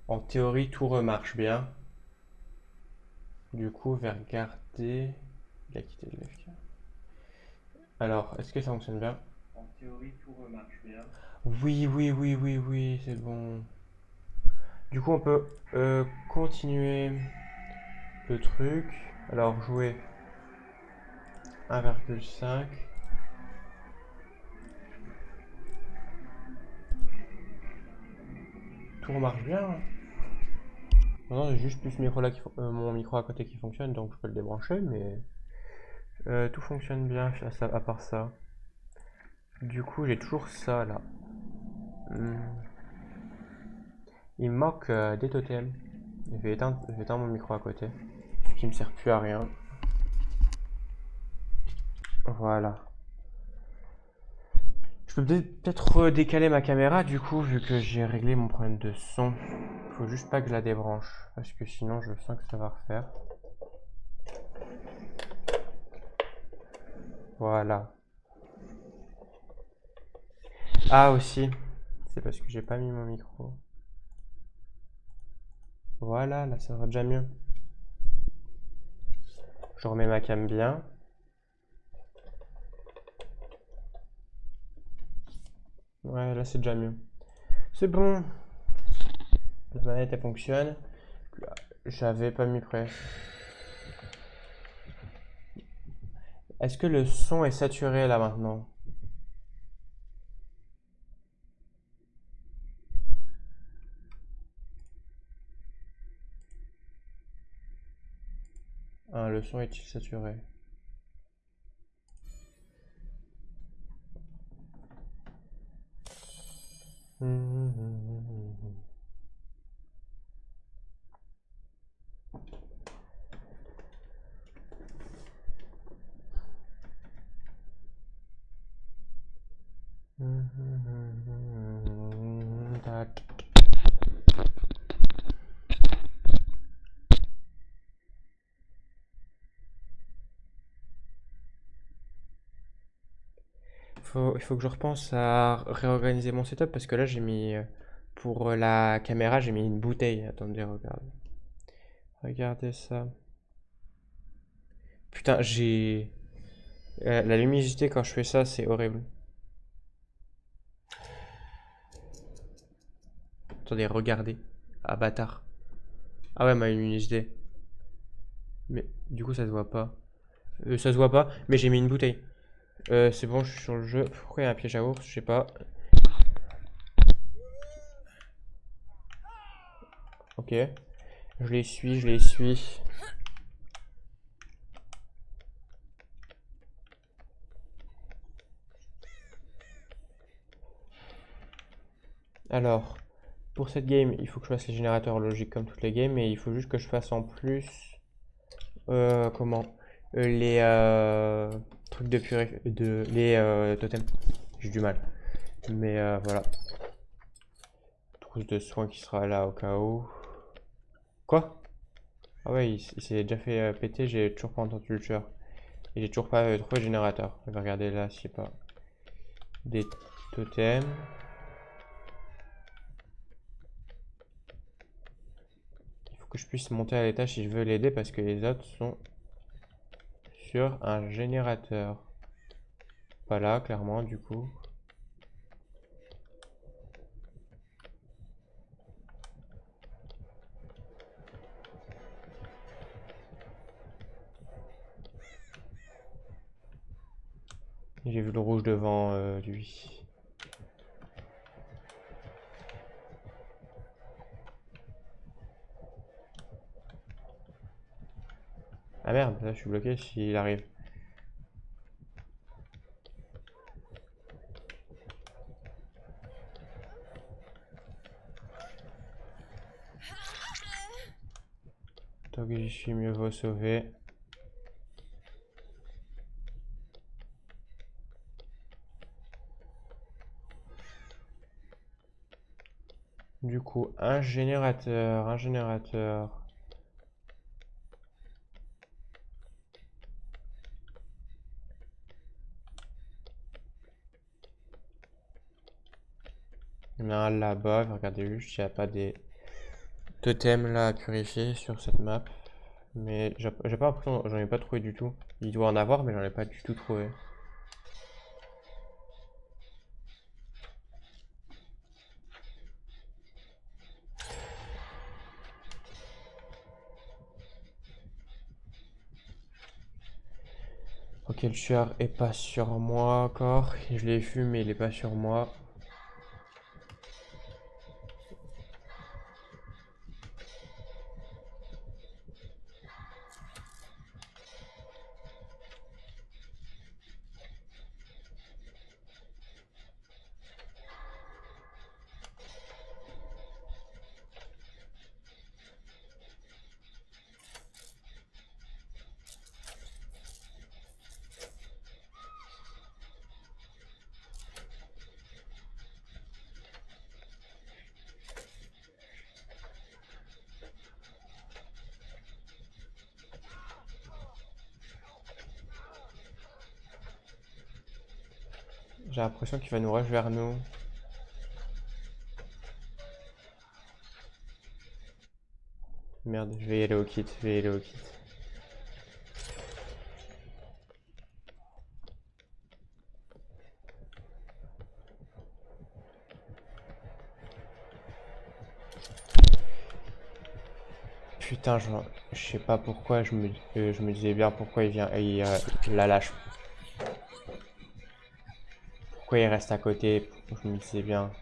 En théorie, tout remarche bien. Du coup, on va regarder. Il a quitté le FK. Alors, est-ce que ça fonctionne bien? En théorie, tout remarche bien. Oui, oui, oui, oui, oui, c'est bon. Du coup, on peut continuer le truc. Alors, jouer 1,5. Tout remarche bien, hein. Maintenant, j'ai juste plus ce micro là mon micro à côté qui fonctionne, donc je peux le débrancher, mais tout fonctionne bien à part ça. Du coup, j'ai toujours ça là. Hmm. Il me manque des totems. Je vais éteindre mon micro à côté, ce qui me sert plus à rien. Voilà. Je peux peut-être décaler ma caméra du coup, vu que j'ai réglé mon problème de son. Faut juste pas que je la débranche, parce que sinon je sens que ça va refaire. Voilà. Ah aussi, c'est parce que j'ai pas mis mon micro. Voilà, là ça va déjà mieux. Je remets ma cam bien. Ouais, là c'est déjà mieux. C'est bon. La manette elle fonctionne. J'avais pas mis près. Est-ce que le son est saturé là maintenant? Ah, le son est-il saturé? Il faut que je repense à réorganiser mon setup parce que là j'ai mis pour la caméra j'ai mis une bouteille. Attendez, regarde. Regardez ça. Putain, j'ai la luminosité quand je fais ça, c'est horrible. Attendez, regardez. Ah bâtard. Ah ouais, ma luminosité. Mais du coup ça se voit pas. Ça se voit pas, mais j'ai mis une bouteille. C'est bon, je suis sur le jeu. Pourquoi il y a un piège à ours? Je sais pas. Ok. Je les suis, je les suis. Alors, pour cette game, il faut que je fasse les générateurs logiques comme toutes les games, et il faut juste que je fasse en plus, comment, les trucs les totems. J'ai du mal. Mais voilà. Trousse de soins qui sera là au cas où. Quoi? Ah ouais, il s'est déjà fait péter, j'ai toujours pas entendu le tueur. Et j'ai toujours pas trouvé le générateur. Je vais regarder là, je sais pas. Des totems. Il faut que je puisse monter à l'étage si je veux l'aider parce que les autres sont sur un générateur. Pas là, clairement, du coup. J'ai vu le rouge devant lui. Ah merde, là je suis bloqué s'il arrive. Tant que j'y suis, mieux vaut sauver. Du coup, un générateur, un générateur. Il y en a un là-bas, regardez juste s'il n'y a pas des totems là à purifier sur cette map. Mais j'ai pas l'impression, j'en ai pas trouvé du tout. Il doit en avoir, mais j'en ai pas du tout trouvé. Ok, le tueur est pas sur moi encore. Je l'ai vu, mais il est pas sur moi. J'ai l'impression qu'il va nous rush vers nous. Merde, je vais y aller au kit, je vais y aller au kit. Putain, je sais pas pourquoi, je me disais bien pourquoi il vient, il la lâche. Pourquoi il reste à côté, je me disais bien.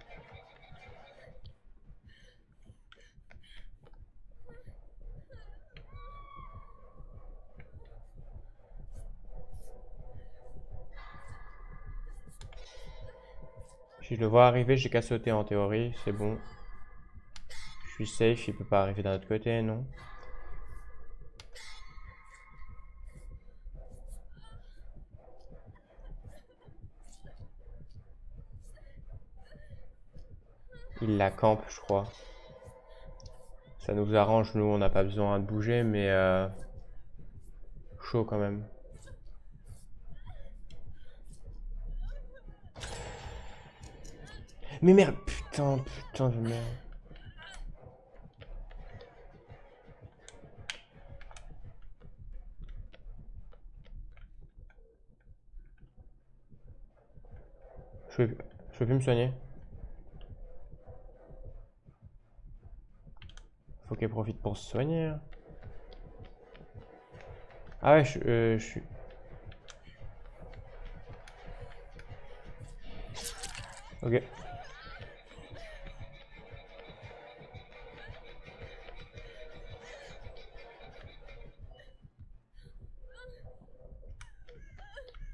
Si je le vois arriver, j'ai qu'à sauter en théorie, c'est bon. Je suis safe, il peut pas arriver d'un autre côté, non? Il la campe, je crois. Ça nous arrange, nous on n'a pas besoin de bouger, mais chaud quand même. Mais merde, putain de merde. Je peux plus me soigner. Faut qu'elle profite pour se soigner. Ah ouais, je suis... Ok.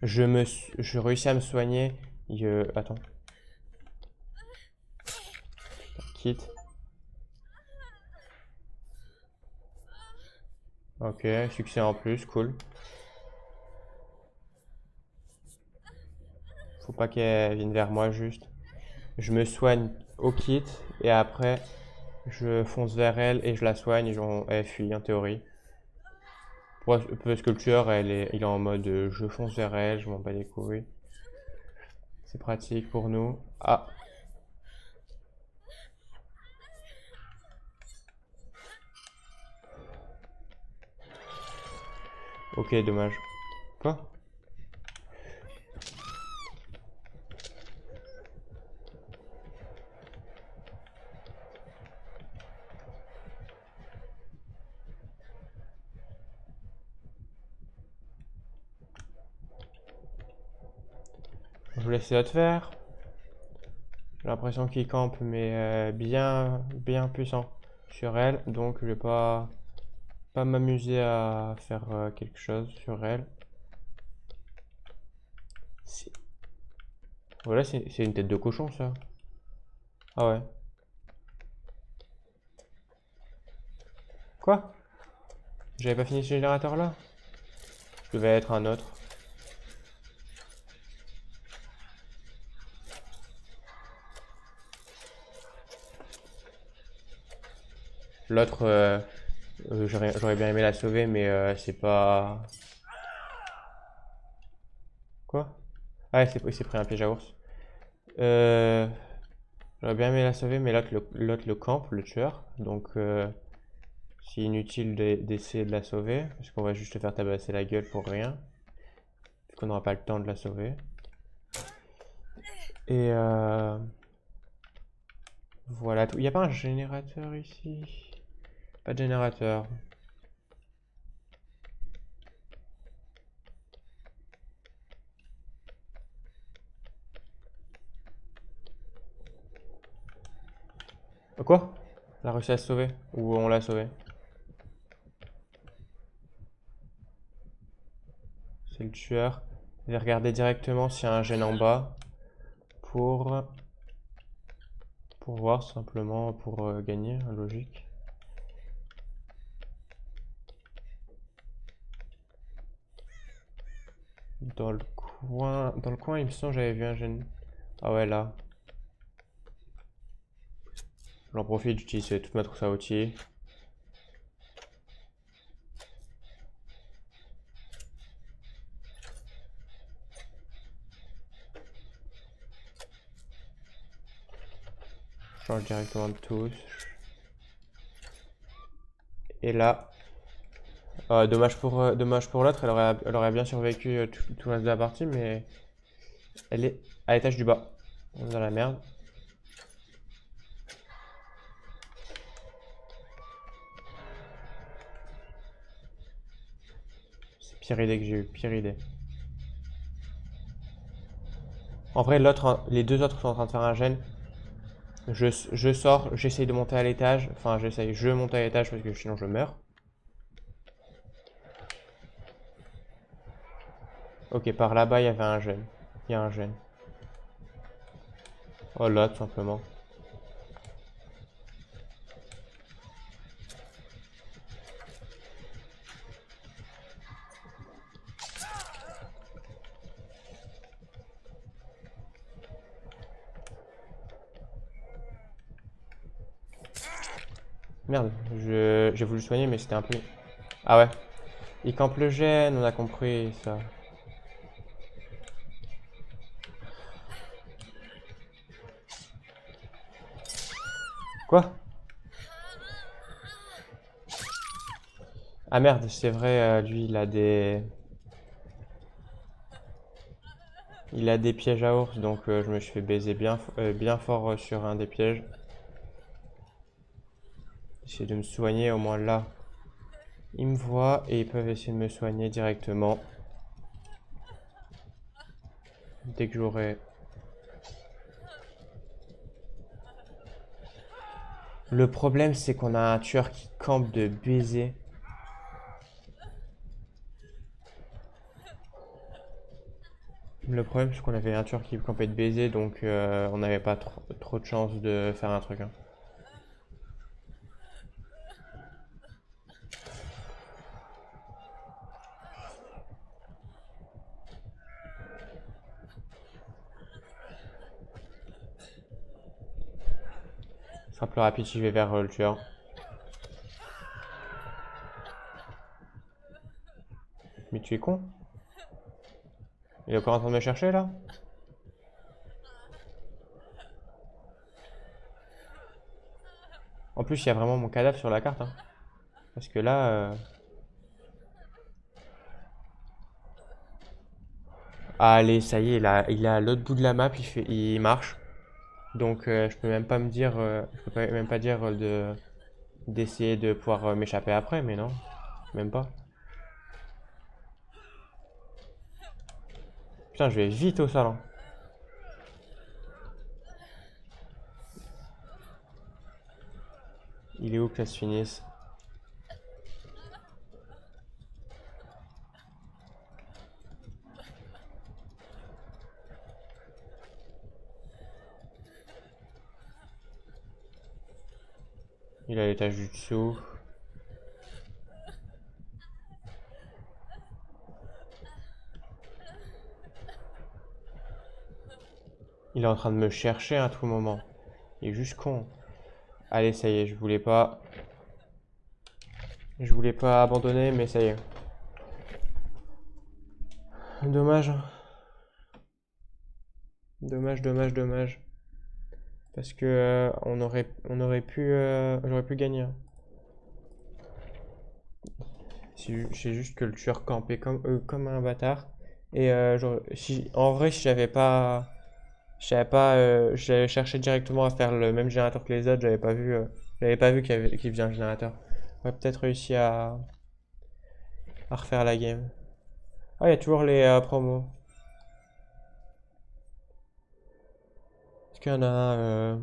Je réussis à me soigner. Attends. Quitte. Ok, succès en plus, cool. Faut pas qu'elle vienne vers moi juste. Je me soigne au kit et après je fonce vers elle et je la soigne et elle fuit en théorie. Parce que le tueur il est en mode je fonce vers elle, je m'en bats les couilles. C'est pratique pour nous. Ah. Ok, dommage. Quoi? Je vous laisse l'autre faire. J'ai l'impression qu'il campe, mais bien puissant sur elle. Donc je vais pas m'amuser à faire quelque chose sur elle. Voilà, c'est une tête de cochon ça. Ah ouais. Quoi? J'avais pas fini ce générateur là? Je devais être un autre. L'autre, j'aurais bien aimé la sauver, mais c'est pas... Quoi? Ah, il s'est pris un piège à ours. J'aurais bien aimé la sauver, mais l'autre le campe, le tueur. Donc C'est inutile d'essayer de la sauver, parce qu'on va juste te faire tabasser la gueule pour rien. Vu qu'on n'aura pas le temps de la sauver. Et voilà tout. Il n'y a pas un générateur ici? Pas de générateur. Quoi? Elle a réussi à se sauver? Ou on l'a sauvé? C'est le tueur. Je vais regarder directement s'il y a un gène en bas. Pour voir simplement, pour gagner, logique. Dans le coin, il me semble que j'avais vu un gène. Ah ouais, là. J'en profite, j'utilise toute ma trousse à outils. Je change directement de touche. Et là, dommage pour l'autre, elle aurait bien survécu tout le reste de la partie, mais elle est à l'étage du bas. On est dans la merde. C'est pire idée que j'ai eu, pire idée. En vrai, les deux autres sont en train de faire un gène. Je sors, j'essaye de monter à l'étage. Enfin, je monte à l'étage parce que sinon je meurs. Ok, par là-bas, il y avait un gène. Il y a un gène. Oh là, tout simplement. Merde, j'ai voulu soigner, mais c'était un peu... Ah ouais. Il campe le gène, on a compris ça. Quoi? Ah merde, c'est vrai, lui, il a des pièges à ours, donc je me suis fait baiser bien fort sur un des pièges. J'essaie de me soigner, au moins là. Ils me voient et ils peuvent essayer de me soigner directement. Dès que j'aurai... Le problème, c'est qu'on a un tueur qui campe de baiser. Le problème, c'est qu'on avait un tueur qui campait de baiser, donc on n'avait pas trop de chance de faire un truc. Hein. Ce sera plus rapide si je vais vers le tueur. Mais tu es con? Il est encore en train de me chercher là? En plus, il y a vraiment mon cadavre sur la carte. Hein. Parce que là... Allez, ça y est, il est à l'autre bout de la map, il marche. Donc je peux même pas me dire... même pas dire d'essayer de pouvoir m'échapper après, mais non. Même pas. Putain, je vais vite au salon. Il est où que ça se finisse? Il est à l'étage du dessous. Il est en train de me chercher à tout moment. Il est juste con. Allez, ça y est, je voulais pas... Je voulais pas abandonner, mais ça y est. Dommage. Dommage. Parce que on aurait pu, j'aurais pu gagner. J'ai juste que le tueur campait comme un bâtard. Et en vrai, si j'avais cherché directement à faire le même générateur que les autres, j'avais pas vu qu'il faisait un générateur. J'aurais peut-être réussi à refaire la game. Ah, il y a toujours les promos. Est-ce qu'il y en a un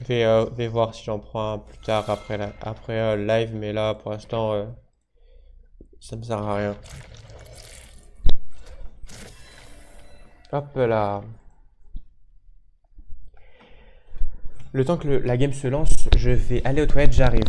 vais voir si j'en prends un plus tard après live, mais là pour l'instant ça me sert à rien. Hop là. Le temps que la game se lance, je vais aller aux toilettes, j'arrive.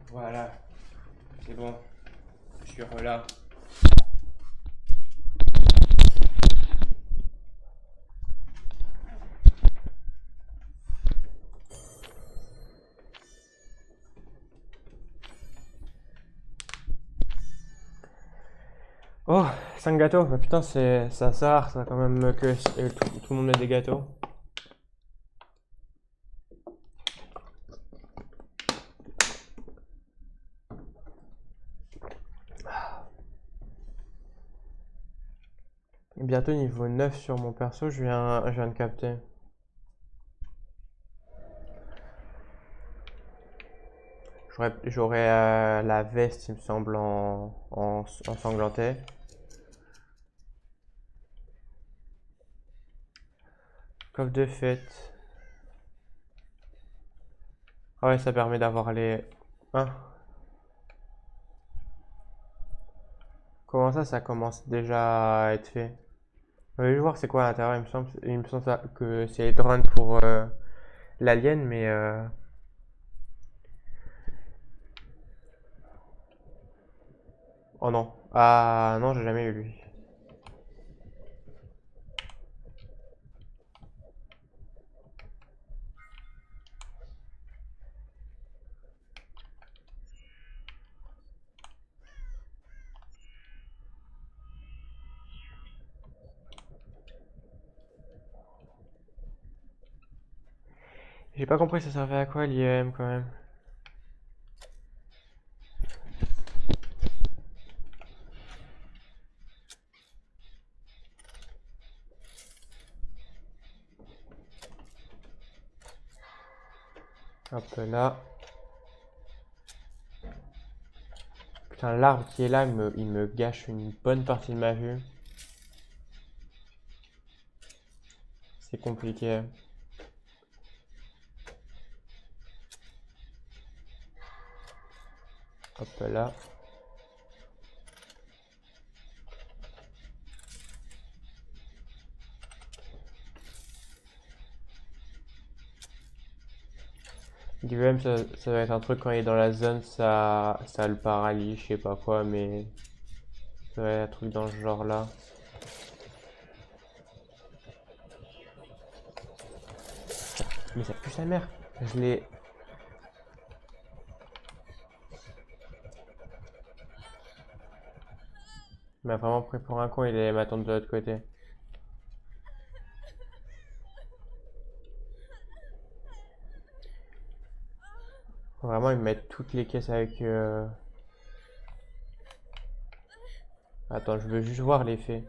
Voilà, c'est bon. Je suis là. Oh, 5 gâteaux. Bah putain, ça sert ça quand même que tout le monde met des gâteaux. Bientôt niveau 9 sur mon perso, je viens de capter. J'aurais la veste, il me semble, en ensanglanté. Coffre de fête. Ah ouais, ça permet d'avoir les... Hein? Comment ça commence déjà à être fait? Je vais voir c'est quoi à l'intérieur, il me semble que c'est les drones pour l'alien, mais... Oh non. Ah non, j'ai jamais eu lui. J'ai pas compris ça servait à quoi l'IEM quand même. Hop là. Putain, l'arbre qui est là, il me gâche une bonne partie de ma vue. C'est compliqué. Hop là. L'IEM, ça va être un truc quand il est dans la zone, ça le paralyse, je sais pas quoi, mais ça va être un truc dans ce genre là. Mais ça pue sa mère. Je l'ai... Il m'a vraiment pris pour un con, il allait m'attendre de l'autre côté. Faut vraiment, ils me mettent toutes les caisses avec... Attends, je veux juste voir l'effet.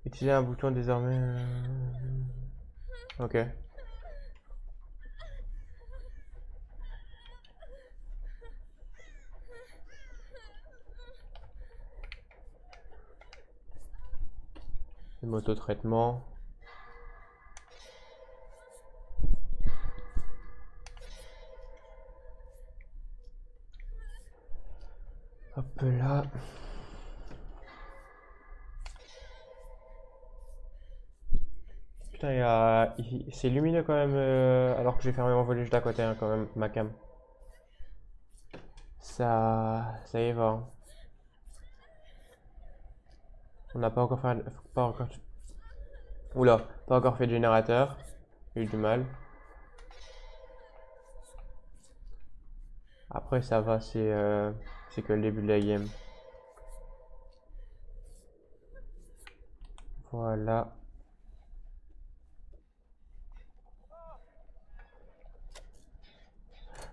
Utiliser un bouton désormais... Ok. Le moto-traitement. Hop là. Putain, c'est lumineux quand même, alors que j'ai fermé mon volet juste à côté, hein, quand même, ma cam. Ça y va, hein. On n'a pas encore fait, pas encore, oula, pas encore fait de générateur. J'ai eu du mal. Après, ça va, c'est que le début de la game. Voilà.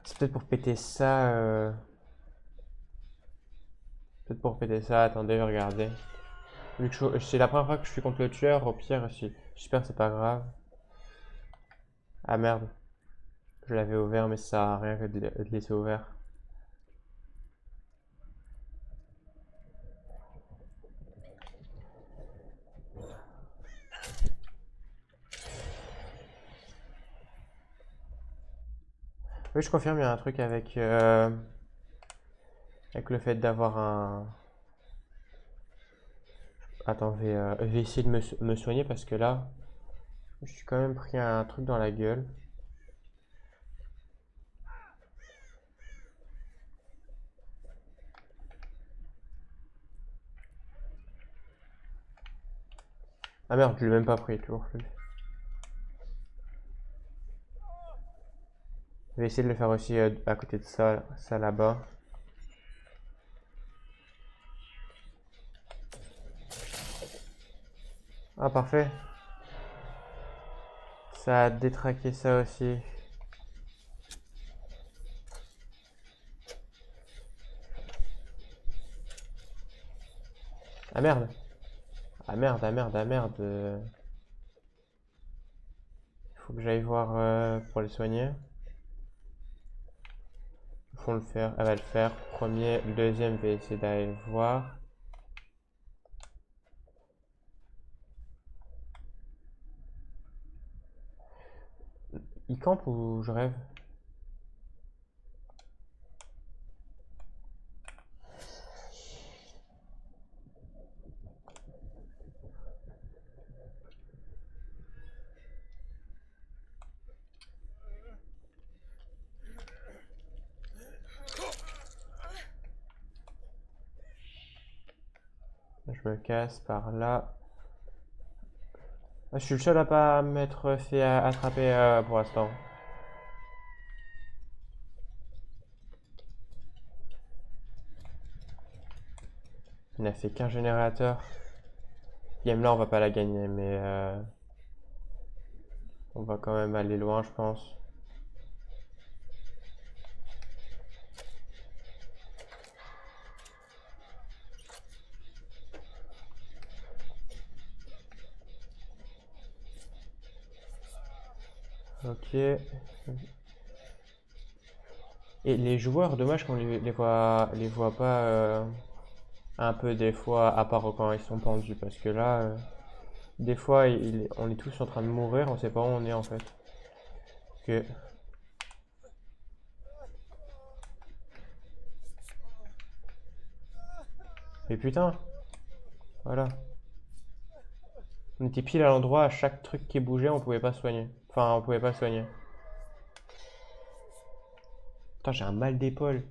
C'est peut-être pour péter ça. Peut-être pour péter ça. Attendez, regardez. Vu que c'est la première fois que je suis contre le tueur, au pire, j'espère que c'est pas grave. Ah merde. Je l'avais ouvert, mais ça sert à rien que de laisser ouvert. Oui, je confirme, il y a un truc avec le fait d'avoir un... Attends, je vais essayer de me soigner parce que là, je suis quand même pris un truc dans la gueule. Ah merde, je l'ai même pas pris, toujours plus. Je vais essayer de le faire aussi à côté de ça là-bas. Ah parfait. Ça a détraqué ça aussi. Ah merde. Ah merde, ah merde, ah merde. Il faut que j'aille voir pour les soigner. Ils font le faire. Elle va le faire. Premier, le deuxième, je vais essayer d'aller le voir. Il campe ou je rêve? Je me casse par là. Ah, je suis le seul à pas m'être fait attraper pour l'instant. Il n'a fait qu'un générateur. Game là, on va pas la gagner, mais on va quand même aller loin, je pense. Ok. Et les joueurs, dommage qu'on les voit pas un peu des fois, à part quand ils sont pendus, parce que là, des fois, on est tous en train de mourir, on sait pas où on est en fait. Ok. Mais putain, voilà. On était pile à l'endroit, à chaque truc qui bougeait, on pouvait pas soigner. Enfin, on pouvait pas soigner. Putain, j'ai un mal d'épaule.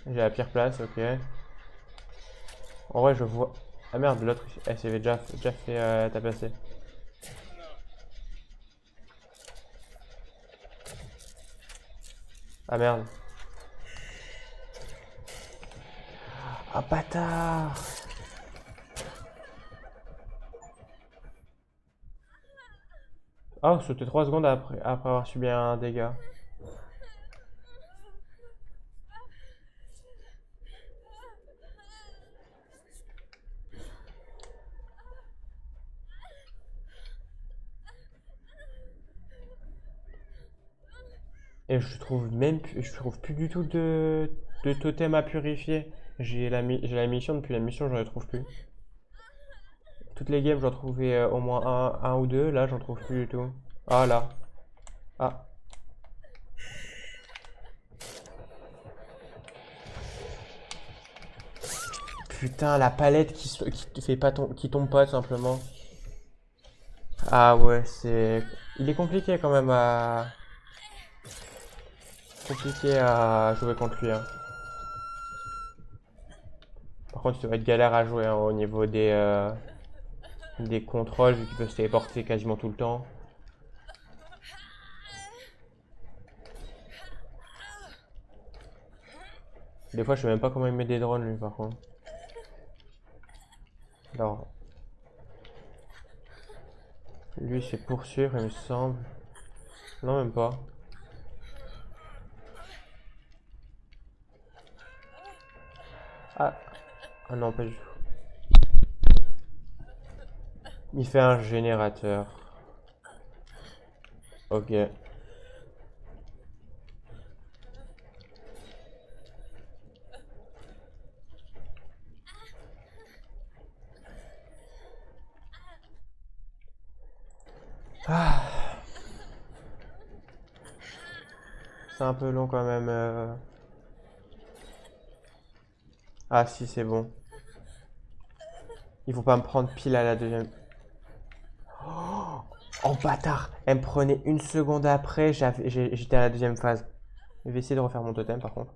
J'ai la pire place, ok. En vrai, je vois. Ah merde, l'autre, elle s'est déjà fait tabasser. Ah merde. Ah bâtard! Oh, c'était 3 secondes après avoir subi un dégât. Et je trouve plus du tout de totem à purifier. J'ai la mission, depuis la mission, j'en retrouve plus. Toutes les games, j'en trouvais au moins un ou deux. Là, j'en trouve plus du tout. Ah là. Ah. putain, la palette qui te fait pas qui tombe pas tout simplement. Ah ouais, c'est... Il est compliqué à jouer contre lui, hein. Par contre, ça va être galère à jouer, hein, au niveau des contrôles, vu qu'il peut se téléporter quasiment tout le temps. Des fois, je sais même pas comment il met des drones, lui, par contre. Alors, lui, c'est poursuivre, il me semble. Non, même pas. Ah, ah non, pas du tout. Il fait un générateur. Ok. Ah, c'est un peu long quand même. Ah si, c'est bon. Il faut pas me prendre pile à la deuxième. Oh bâtard! Elle me prenait une seconde après, j'étais à la deuxième phase. Je vais essayer de refaire mon totem par contre.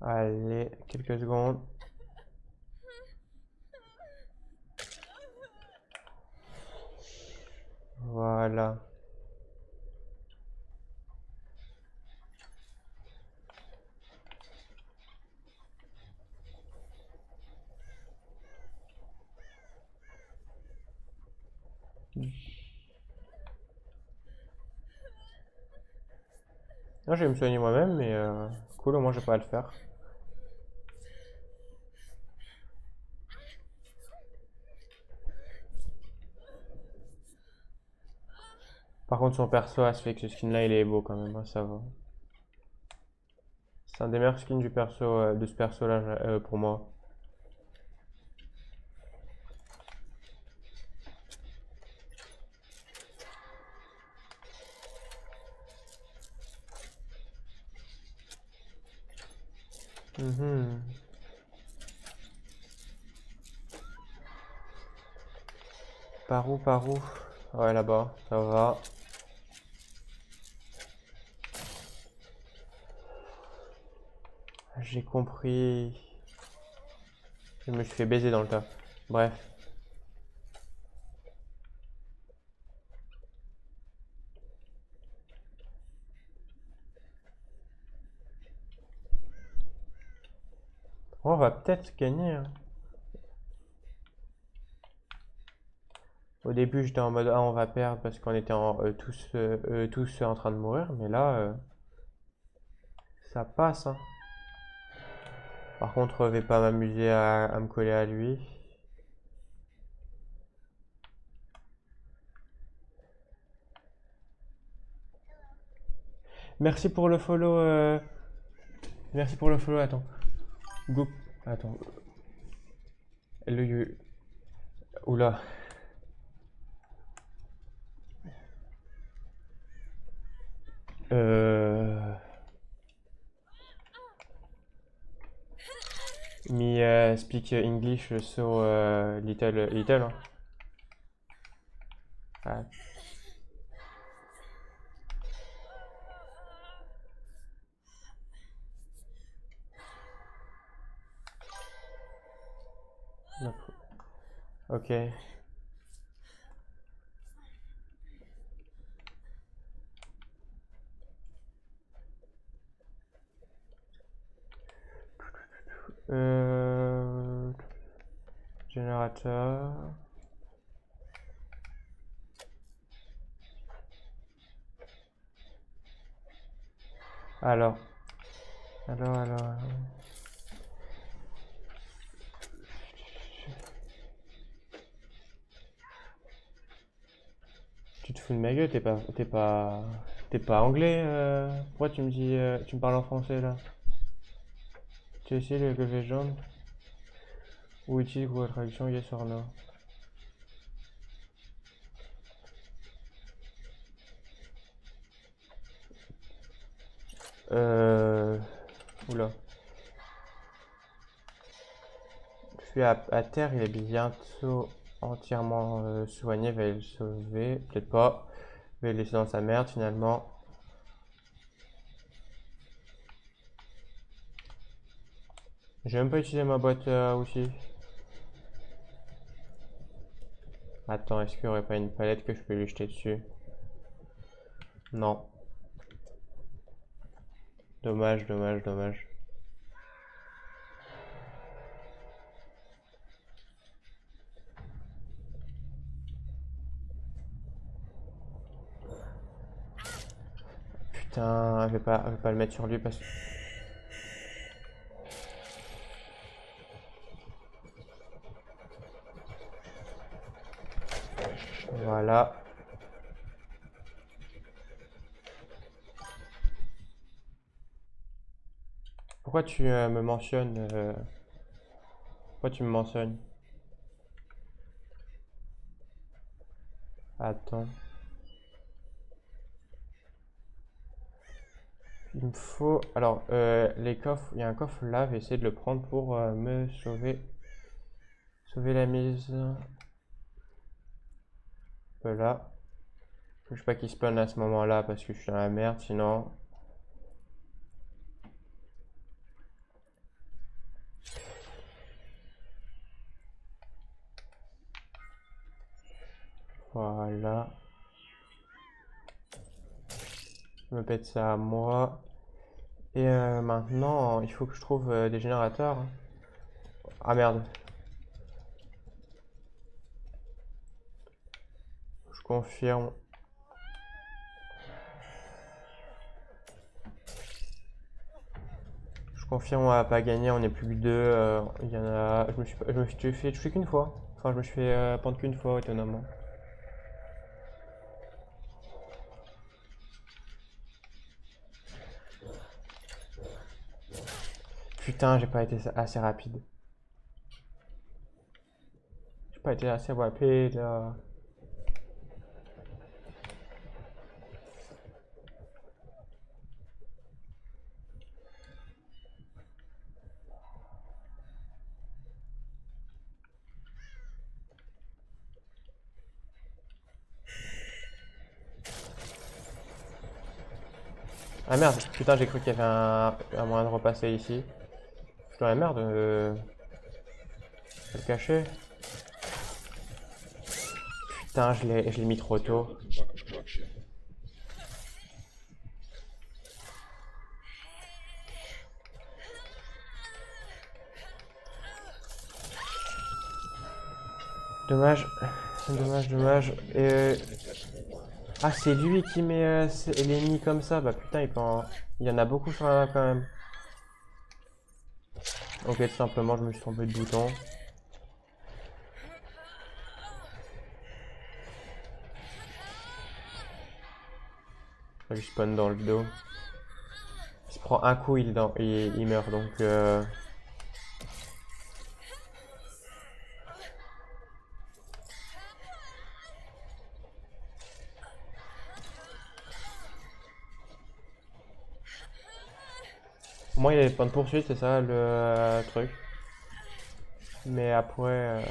Allez, quelques secondes. Voilà. Non, je vais me soigner moi-même, mais cool, au moins je vais pas à le faire. Par contre, son perso, a fait que ce skin-là, il est beau quand même, hein, ça va. C'est un des meilleurs skins du perso, de ce perso-là, pour moi. Mhm. Par où, par où? Ouais, là-bas, ça va. J'ai compris. Je me suis fait baiser dans le tas. Bref. On va peut-être gagner, hein. Au début, j'étais en mode ah, on va perdre parce qu'on était tous en train de mourir, mais là, ça passe, hein. Par contre, je vais pas m'amuser à me coller à lui. Merci pour le follow. Merci pour le follow. Attends. Go. Attends. Le. Oula. Euh. Me speak English so little. Hein. Ah. Ok. Euh, Générateur. Alors. Alors. Tu te fous de ma gueule, t'es pas anglais, pourquoi tu me dis, tu me parles en français là? Tu essayes le lever jaune? Ou utilise Google Traduction, yes or no? Oula. Lui à terre, il est bientôt entièrement soigné. Va le sauver. Peut-être pas. Va le laisser dans sa merde finalement. J'ai même pas utilisé ma boîte aussi. Attends, est-ce qu'il y aurait pas une palette que je peux lui jeter dessus? Non. Dommage, dommage, dommage. Putain, je vais pas le mettre sur lui parce que... Voilà. Pourquoi tu me mentionnes Pourquoi tu me mentionnes? Attends. Il me faut... Alors, les coffres... Il y a un coffre là, je vais essayer de le prendre pour me sauver. Sauver la mise. Là. Je sais pas qui spawn à ce moment-là parce que je suis dans la merde, sinon... Voilà. Je me pète ça à moi. Et maintenant, il faut que je trouve des générateurs. Ah merde. Je confirme. Je confirme, on va pas gagner, on est plus que deux. Il y en a... je me suis fait toucher qu'une fois. Enfin, je me suis fait prendre qu'une fois, étonnamment. Putain, j'ai pas été assez rapide. J'ai pas été assez rapide, là. Ah merde, putain, j'ai cru qu'il y avait un moyen de repasser ici. Je suis dans la merde, je vais le cacher. Putain, je l'ai mis trop tôt. Dommage, dommage, dommage. Et... Ah, c'est lui qui met l'ennemi comme ça. Bah putain, il y en a beaucoup sur la map quand même. Ok, tout simplement, je me suis trompé de bouton. Je spawn dans le dos. Il se prend un coup, il meurt donc. Au moins, il y a des points de poursuite, c'est ça le truc. Mais après,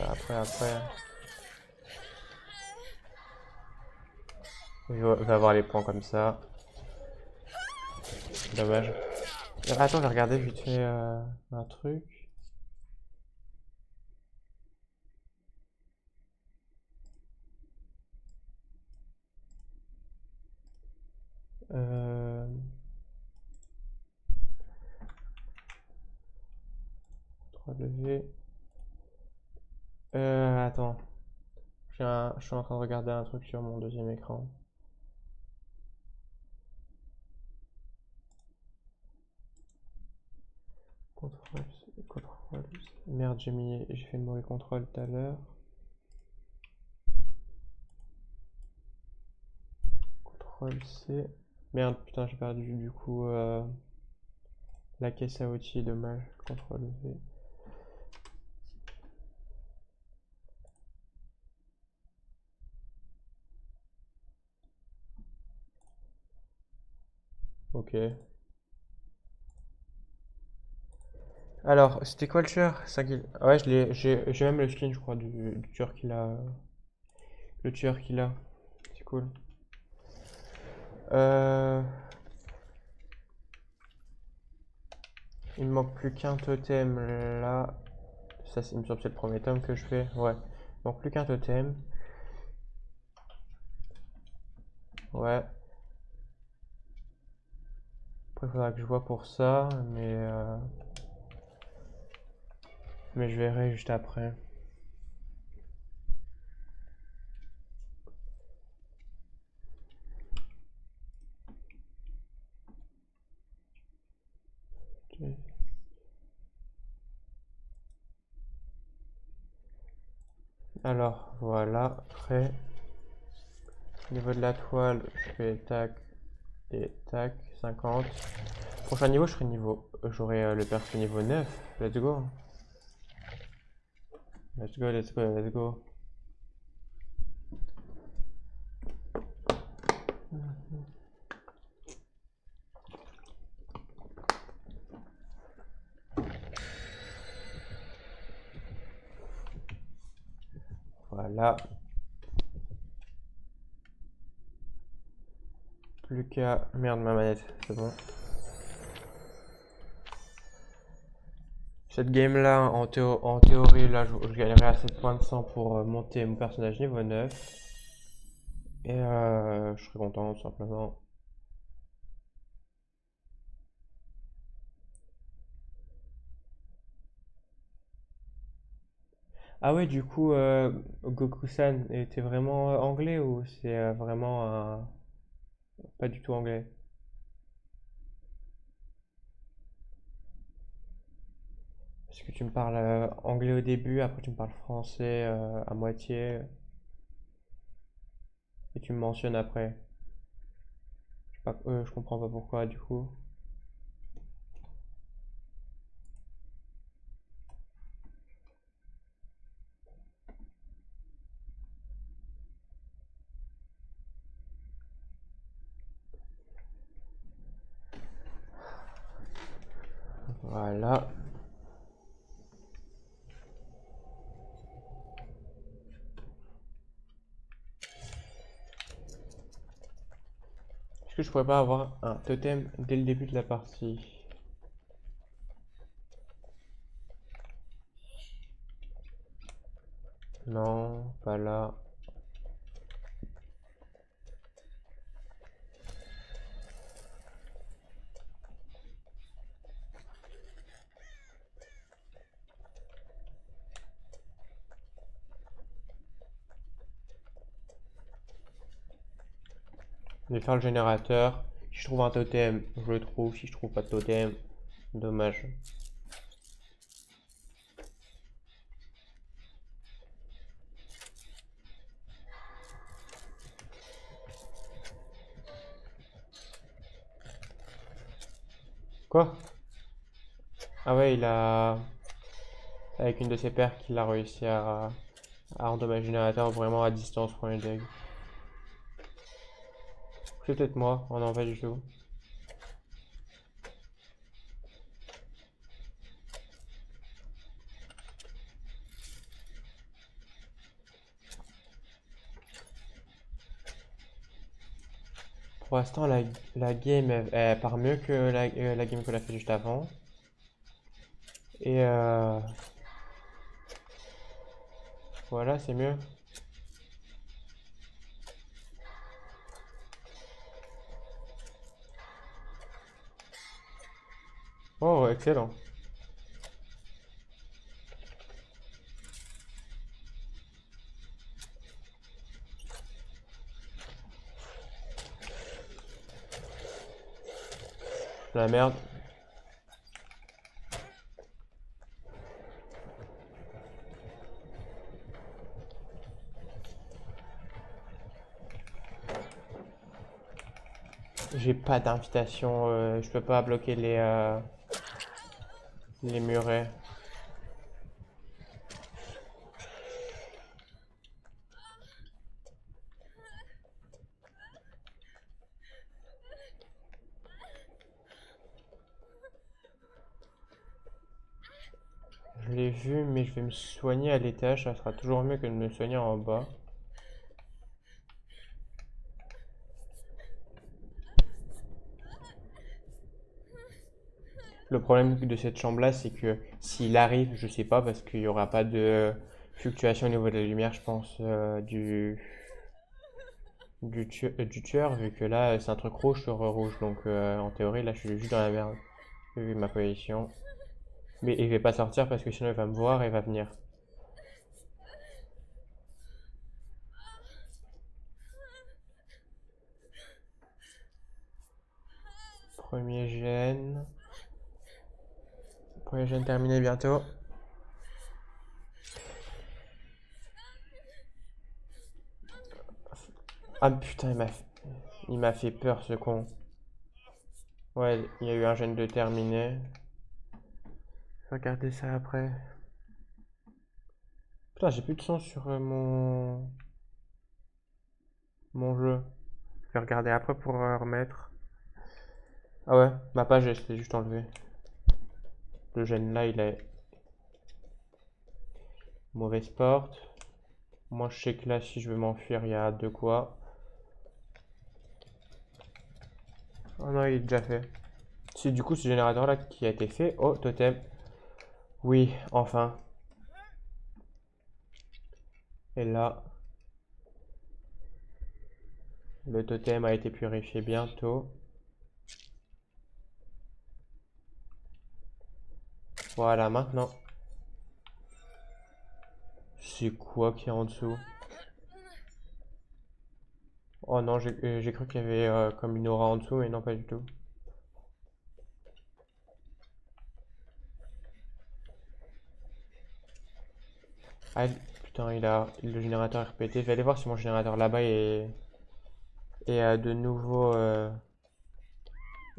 va avoir les points comme ça. Dommage. Attends, je vais regarder vite fait un truc. Euh... Relever. Attends. Je suis en train de regarder un truc sur mon deuxième écran. Contrôle, contrôle. Merde, j'ai fait le mauvais contrôle tout à l'heure. Contrôle C. Merde, putain, j'ai perdu du coup la caisse à outils, dommage. Contrôle V. Ok. Alors, c'était quoi le tueur? Ouais, j'ai même le skin, je crois, du tueur qu'il a. Le tueur qu'il a. C'est cool. Euh, il me manque plus qu'un totem là. Ça, il me semble que c'est le premier tome que je fais. Ouais. Il manque plus qu'un totem. Ouais. Après, il faudra que je vois pour ça, mais je verrai juste après. Alors, voilà. Après, au niveau de la toile, je fais tac et tac, 50. Prochain niveau, j'aurai le perso niveau 9. Let's go. Let's go, let's go, let's go. Voilà. Plus qu'à... Merde, ma manette, c'est bon. Cette game là, en théorie, là, je gagnerai assez de points de sang pour monter mon personnage niveau 9. Et je serai content, tout simplement. Ah ouais, du coup, Goku-san était vraiment anglais ou c'est vraiment pas du tout anglais? Parce que tu me parles anglais au début, après tu me parles français à moitié, et tu me mentionnes après. Je comprends pas pourquoi, du coup. Voilà. Est-ce que je pourrais pas avoir un totem dès le début de la partie? Non, pas là. Je vais faire le générateur. Si je trouve un totem, je le trouve. Si je trouve pas de totem, dommage. Quoi? Ah ouais, il a... Avec une de ses paires qu'il a réussi à endommager le générateur vraiment à distance premier deg. C'est peut-être moi, on en va du tout. Pour l'instant, la game, elle part mieux que la game qu'on a fait juste avant. Et voilà, c'est mieux. Oh, excellent. La merde. J'ai pas d'invitation, je peux pas bloquer les murets. l'ai vu, mais je vais me soigner à l'étage. Ça sera toujours mieux que de me soigner en bas. Le problème de cette chambre-là, c'est que s'il arrive, je sais pas, parce qu'il y aura pas de fluctuation au niveau de la lumière, je pense, du tueur, vu que là, c'est un truc rouge sur rouge. Donc, en théorie, là, je suis juste dans la merde, vu ma position. Mais il va pas sortir parce que sinon, il va me voir et va venir. Premier gène. Premier gène terminé bientôt. Ah putain, il m'a fait peur ce con. Ouais, il y a eu un gène de terminé. Je vais regarder ça après. Putain, j'ai plus de son sur mon jeu. Je vais regarder après pour remettre. Ah ouais, ma page, je l'ai juste enlevé. Le gène là, il est mauvaise porte. Moi, je sais que là, si je veux m'enfuir, il y a de quoi. Oh non, il est déjà fait. C'est du coup ce générateur là qui a été fait. Oh, totem. Oui, enfin. Et là, le totem a été purifié bientôt. Voilà, maintenant. C'est quoi qui est en dessous? Oh non, j'ai cru qu'il y avait comme une aura en dessous, mais non, pas du tout. Ah, putain, le générateur est répété. Je vais aller voir si mon générateur là-bas est de nouveau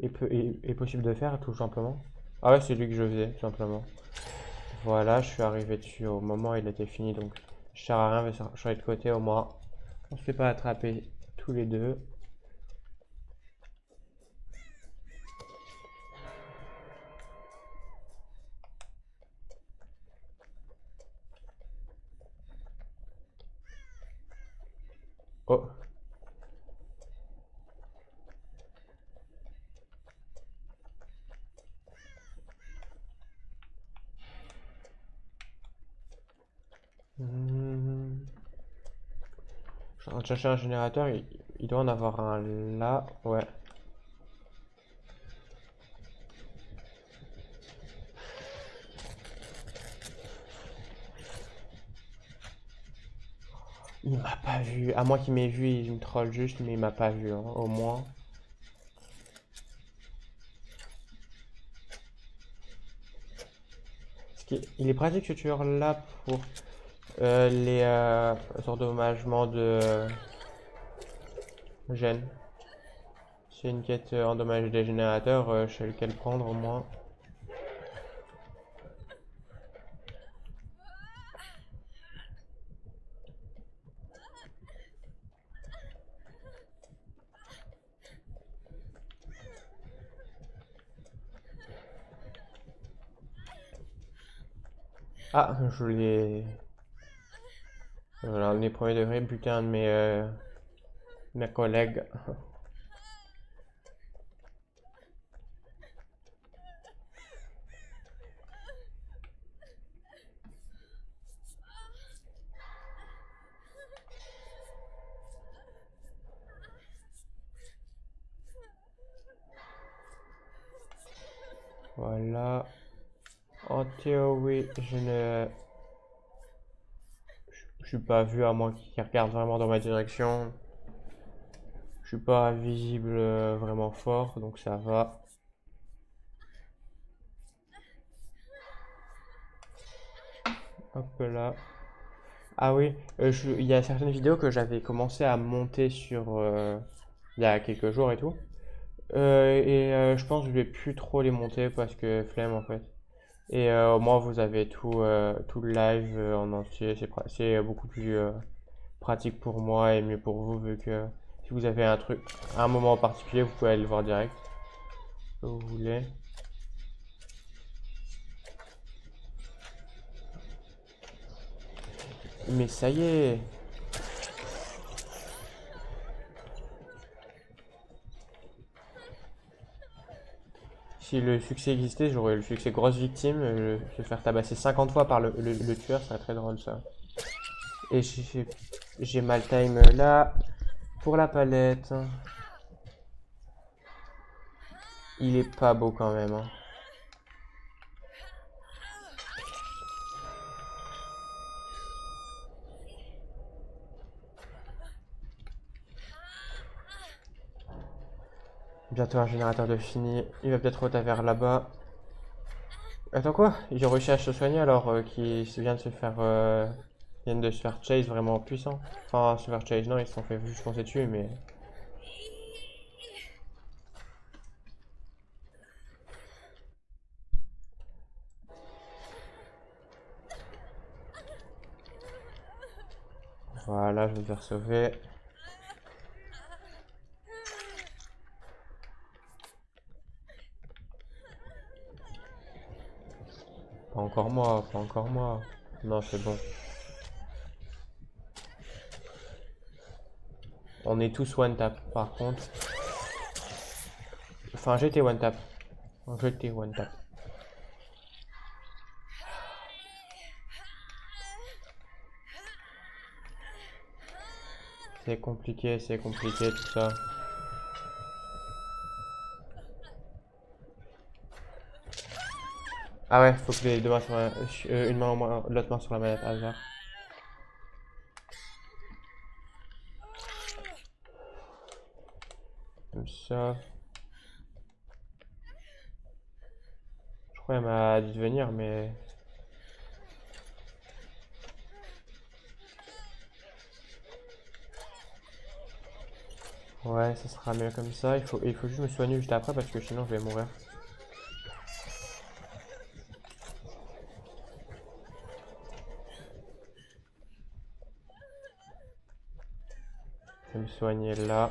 est possible de faire, tout simplement. Ah ouais, c'est lui que je faisais, tout simplement. Voilà, je suis arrivé dessus au moment où il était fini, donc je sers à rien, mais je serai de côté au moins. On se fait pas attraper tous les deux. Oh, hmm. Je suis en train de chercher un générateur, il doit en avoir un là, ouais. Il m'a pas vu, à moins qu'il m'ait vu, il me troll juste, mais il m'a pas vu, hein, au moins. Il est pratique ce tueur là pour les endommagements de gènes. C'est une quête endommage des générateurs, je sais lequel prendre au moins. Ah, je l'ai. Voilà, les premiers degrés, buté un de mes collègues. Voilà. En théorie, je suis pas vu à moins qu'il regarde vraiment dans ma direction. Je suis pas visible vraiment fort, donc ça va. Hop là. Ah oui, il y a certaines vidéos que j'avais commencé à monter sur il y a quelques jours et tout. Je pense que je vais plus trop les monter parce que flemme en fait. Et au moins vous avez tout le live en entier. C'est beaucoup plus pratique pour moi et mieux pour vous vu que si vous avez un truc, un moment en particulier, vous pouvez aller le voir direct. Si vous voulez. Mais ça y est. Si le succès existait, j'aurais le succès grosse victime. Se faire tabasser 50 fois par le tueur, ça serait très drôle ça. Et j'ai mal time là pour la palette. Il est pas beau quand même. Hein. Bientôt un générateur de fini. Il va peut-être rota vers là-bas. Attends quoi? Ils ont réussi à se soigner alors qu'ils viennent de se faire viennent de se faire chase vraiment puissant. Enfin se faire chase non ils se sont fait juste foncer dessus mais. Voilà, je vais me faire sauver. Pas encore moi, pas encore moi. Non, c'est bon. On est tous one tap par contre. Enfin, j'étais one tap. J'étais one tap. C'est compliqué tout ça. Ah ouais, faut que les deux mains sur une main au moins, l'autre main sur la manette, hasard. Comme ça. Je crois qu'elle m'a dit de venir, mais. Ouais, ça sera mieux comme ça. Il faut juste me soigner juste après parce que sinon je vais mourir. Je vais me soigner là.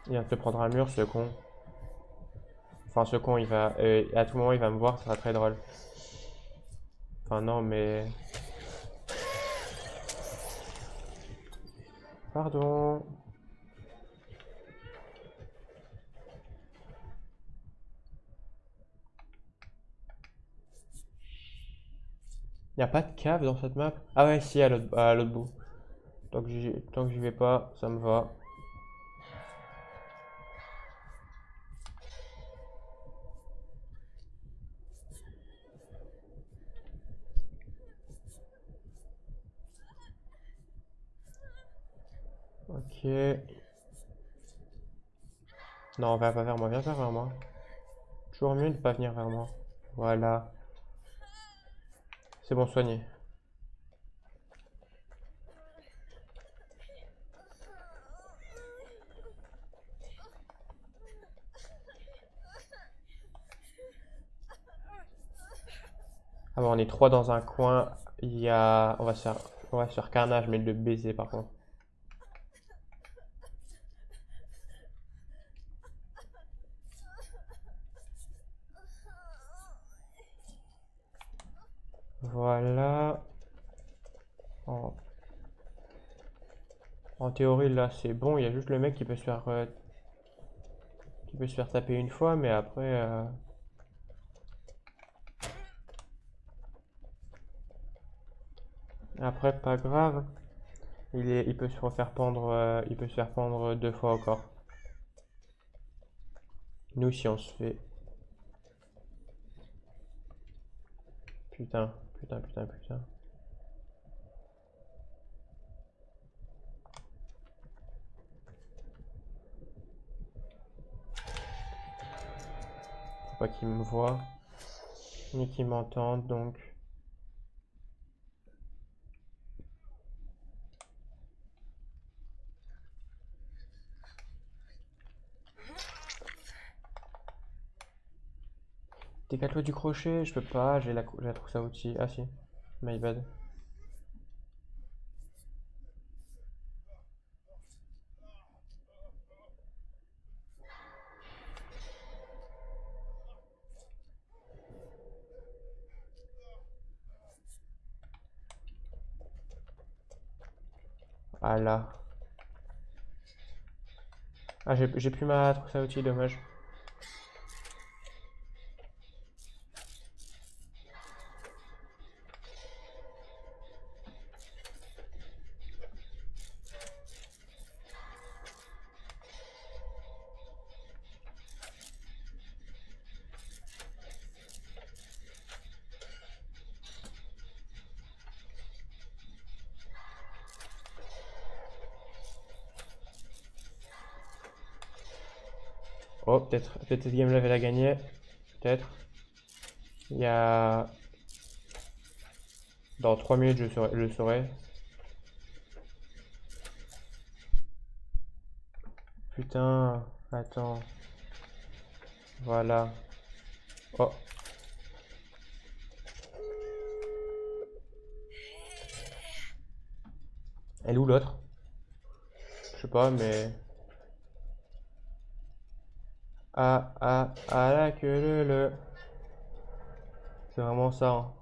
Il va te prendre un mur, ce con. Enfin, ce con, il va. À tout moment, il va me voir, ça sera très drôle. Enfin, non, mais. Pardon. Y a pas de cave dans cette map? Ah ouais, si, à l'autre bout. Tant que j'y vais pas, ça me va. Ok. Non, va pas vers moi, viens pas vers moi. Toujours mieux de pas venir vers moi. Voilà. C'est bon, soigné. Ah bon, on est trois dans un coin. Il y a. On va se faire carnage, mais de baiser par contre. Voilà. En, en théorie, là, c'est bon. Il y a juste le mec qui peut se faire taper une fois, mais après. Après, pas grave. Il peut se refaire pendre. Il peut se faire pendre deux fois encore. Nous, si on se fait. Putain, putain, putain, putain. Faut pas qu'il me voit, ni qu'il m'entende, donc. Décale-toi du crochet, je peux pas, j'ai la trousse à outils. Ah si, my bad. Ah là. Ah, j'ai plus ma trousse à outils, dommage. Oh, peut-être cette game-là, elle va la gagner. Peut-être. Il y a... Dans 3 minutes, je le saurai. Putain, attends. Voilà. Oh, elle est où l'autre? Je sais pas, mais... Ah, la queue le. C'est vraiment ça, hein.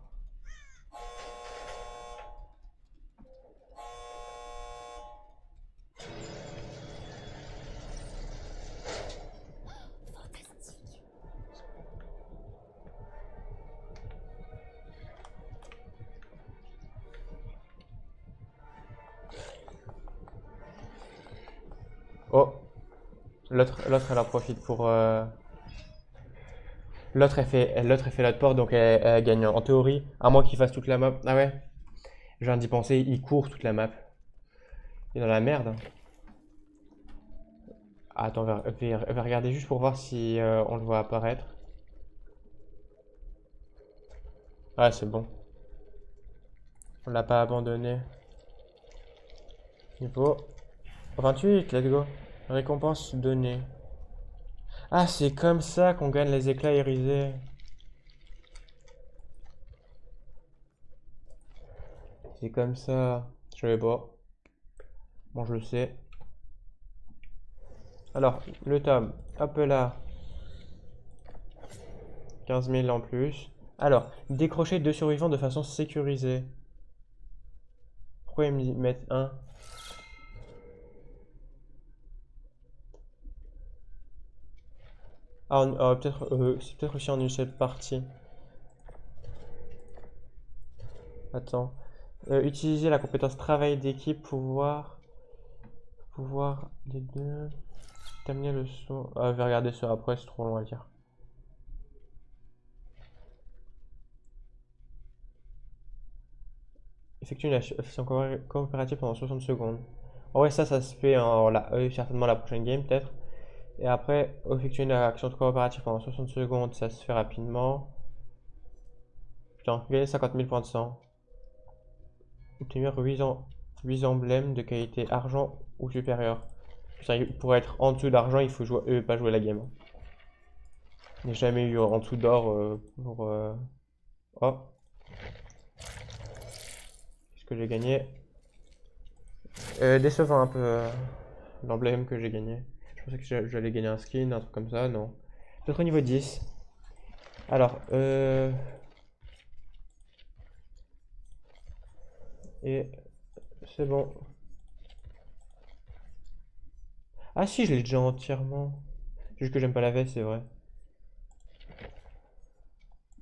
Oh, l'autre, elle en profite pour... L'autre, elle fait l'autre porte, donc elle gagne en théorie. À moins qu'il fasse toute la map. Ah ouais, je viens d'y penser, il court toute la map. Il est dans la merde. Attends, va regarder juste pour voir si on le voit apparaître. Ah, c'est bon. On l'a pas abandonné. Niveau 28, let's go. Récompense donnée. Ah, c'est comme ça qu'on gagne les éclats irisés. C'est comme ça. Je savais pas. Bon, je le sais. Alors, le tome. Hop là. 15 000 en plus. Alors, décrocher 2 survivants de façon sécurisée. Pourquoi ils me mettent un? Ah, peut-être, c'est peut-être aussi en une seule partie. Attends. Utiliser la compétence travail d'équipe pour voir les deux. Terminer le son. Ah, je vais regarder ça après, c'est trop long à dire. Effectuer une action coopérative pendant 60 secondes. Oh ouais, ça se fait certainement la prochaine game, peut-être. Et après, effectuer une action coopérative pendant 60 secondes, ça se fait rapidement. Putain, gagner 50 000 points de sang. Obtenir 8 emblèmes de qualité argent ou supérieur. Putain, pour être en dessous d'argent, il faut pas jouer la game. J'ai jamais eu en dessous d'or pour... Oh, qu'est-ce que j'ai gagné? Décevant un peu l'emblème que j'ai gagné. Je pensais que j'allais gagner un skin, un truc comme ça, non. Peut-être au niveau 10. Alors, et c'est bon. Ah si, je l'ai déjà entièrement. C'est juste que j'aime pas la veste, c'est vrai.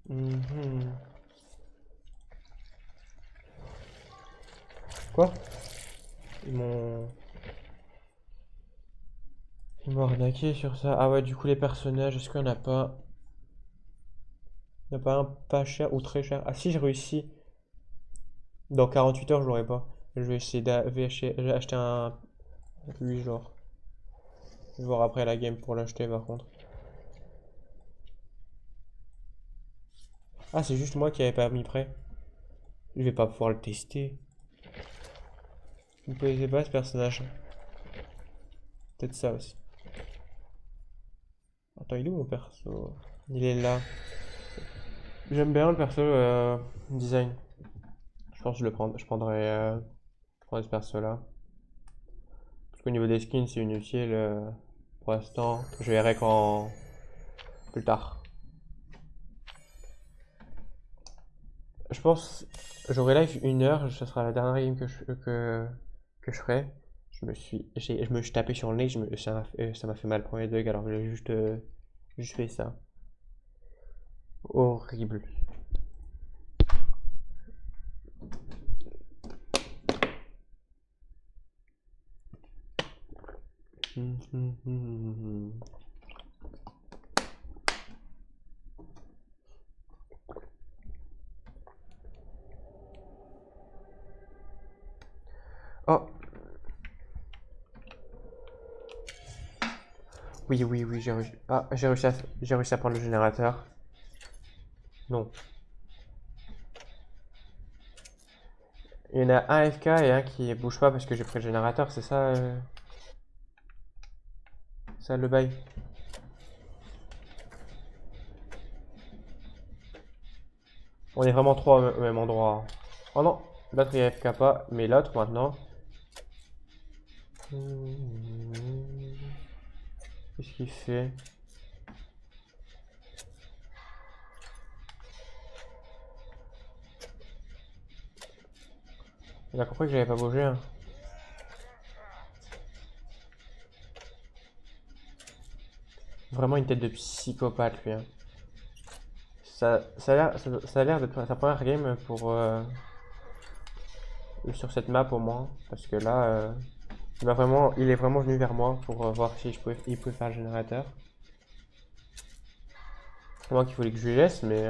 Mhm. Quoi? Ils m'ont... Ils m'ont arnaqué sur ça. Ah ouais, du coup, les personnages, est-ce qu'il n'y en a pas... Il n'y en a pas un pas cher ou très cher? Ah si, j'ai réussi. Dans 48 heures, je l'aurai pas. Je vais essayer d'acheter un... 8 jours. Je vais voir après la game pour l'acheter par contre. Ah, c'est juste moi qui avais pas mis prêt. Je vais pas pouvoir le tester. Vous ne connaissez pas ce personnage? Peut-être ça aussi. Attends, il est où mon perso? Il est là. J'aime bien le perso design. Je pense que je prendrais ce perso là. Parce qu'au niveau des skins, c'est inutile pour l'instant. Je verrai quand plus tard. Je pense j'aurai live 1 heure. Ce sera la dernière game que que je ferais, je me suis tapé sur le nez, ça m'a fait mal premier degré alors que j'ai juste fait ça. Horrible. Oh, oui, j'ai réussi. Ah, j'ai réussi à prendre le générateur. Non. Il y en a un FK et un qui bouge pas parce que j'ai pris le générateur, c'est ça, ça le bail. On est vraiment trois au même endroit. Oh non, l'autre il AFK pas, mais l'autre maintenant. Qu'est-ce qu'il fait? Il a compris que j'avais pas bougé, hein. Vraiment une tête de psychopathe lui, hein. Ça a l'air d'être sa première game pour sur cette map au moins, parce que là, il est vraiment venu vers moi pour voir si il pouvait faire le générateur. Moi qu'il voulait que je lui laisse, mais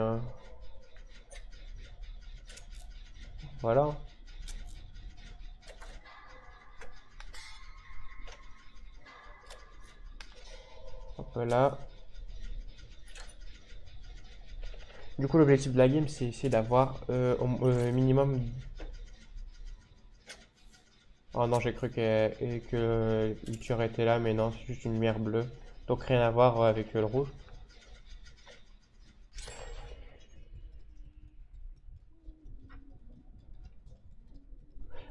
voilà. Hop là. Du coup, l'objectif de la game, c'est essayer d'avoir au minimum. Oh non, j'ai cru que le tueur était là, mais non, c'est juste une lumière bleue. Donc rien à voir avec le rouge.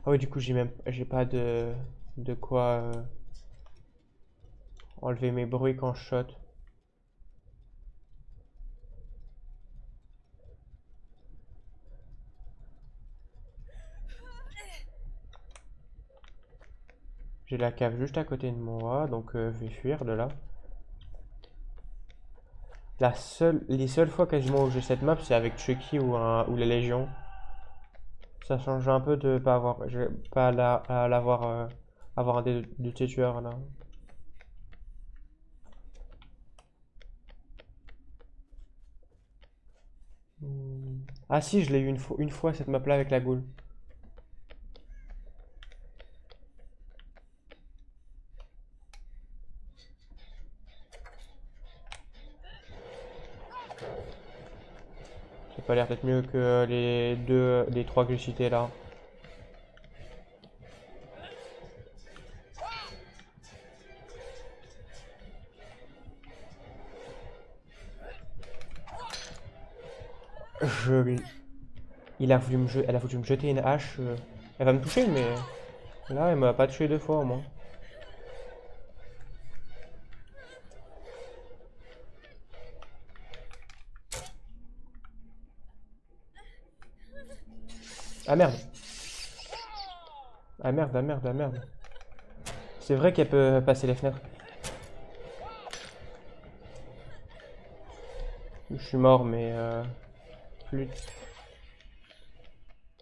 Ah oui, du coup, j'ai pas de quoi enlever mes bruits quand je shot. J'ai la cave juste à côté de moi, donc je vais fuir de là. Les seules fois quasiment où j'ai cette map, c'est avec Chucky ou la Légion. Ça change un peu de pas avoir, pas à l'avoir, avoir un de tes tueurs là. Ah si, je l'ai eu une fois cette map là avec la goule. Ça a pas l'air d'être mieux que les trois que j'ai cités là. Je, elle a voulu me jeter une hache. Elle va me toucher, mais là, elle m'a pas touché deux fois au moins. Ah merde. Ah merde, ah merde, ah merde. C'est vrai qu'elle peut passer les fenêtres. Je suis mort, mais plus,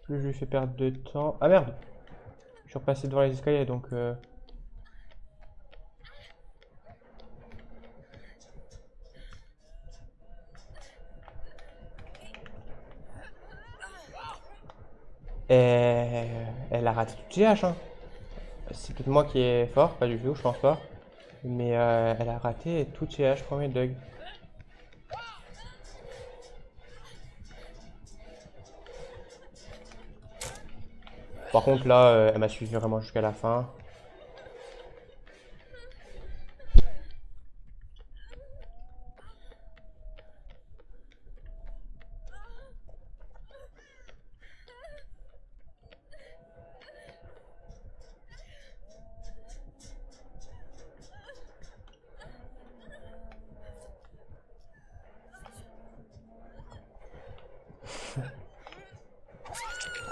plus je lui fais perdre de temps. Ah merde. Je suis repassé devant les escaliers, donc elle a raté toutes ses haches, hein. C'est peut-être moi qui est fort, pas du tout, je pense pas. Mais elle a raté toutes ses haches premier Doug. Par contre là, elle m'a suivi vraiment jusqu'à la fin.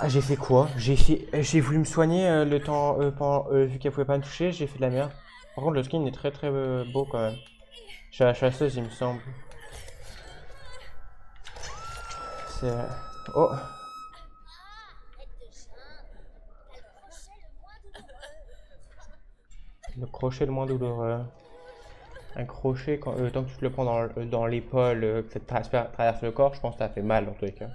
Ah, j'ai fait quoi? J'ai voulu me soigner le temps vu qu'elle pouvait pas me toucher, j'ai fait de la merde. Par contre, le skin est très très beau quand même. Je suis la chasseuse, il me semble. C'est oh, le crochet le moins douloureux. Un crochet tant que tu te le prends dans l'épaule, que ça te traverse le corps, je pense que ça fait mal dans tous les cas.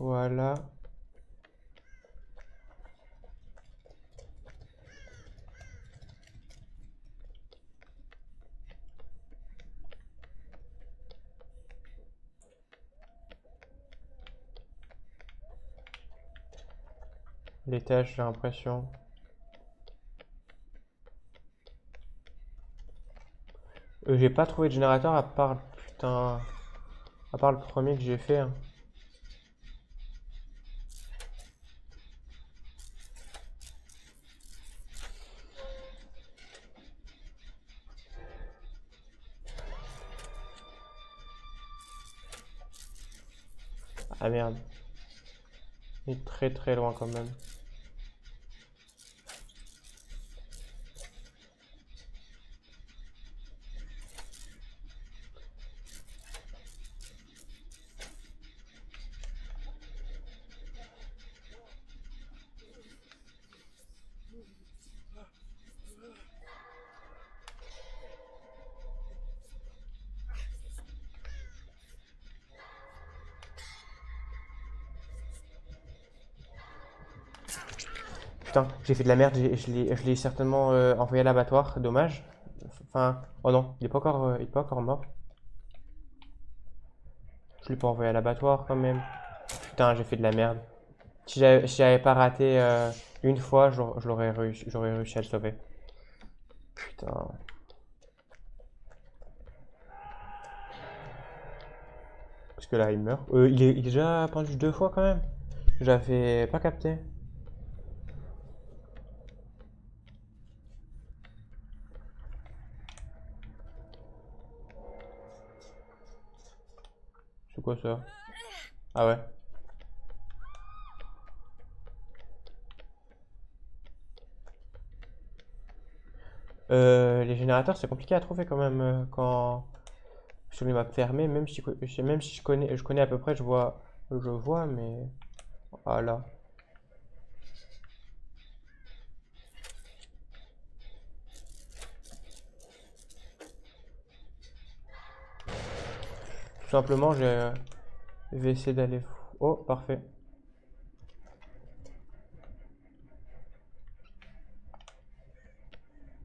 Voilà. L'étage, j'ai l'impression. J'ai pas trouvé de générateur à part, putain, à part le premier que j'ai fait, hein. Ah merde. Il est très très loin quand même. Putain, j'ai fait de la merde, je l'ai certainement envoyé à l'abattoir, dommage. Enfin, oh non, il est pas encore mort. Je l'ai pas envoyé à l'abattoir quand même. Putain, j'ai fait de la merde. Si j'avais pas raté une fois, j'aurais réussi à le sauver. Putain. Parce que là, il meurt. Il est déjà pendu deux fois quand même. J'avais pas capté. C'est quoi ça? Ah ouais. Les générateurs, c'est compliqué à trouver quand même quand sur les maps fermées, même si je connais à peu près, je vois, mais voilà. Tout simplement, je vais essayer d'aller. Oh, parfait.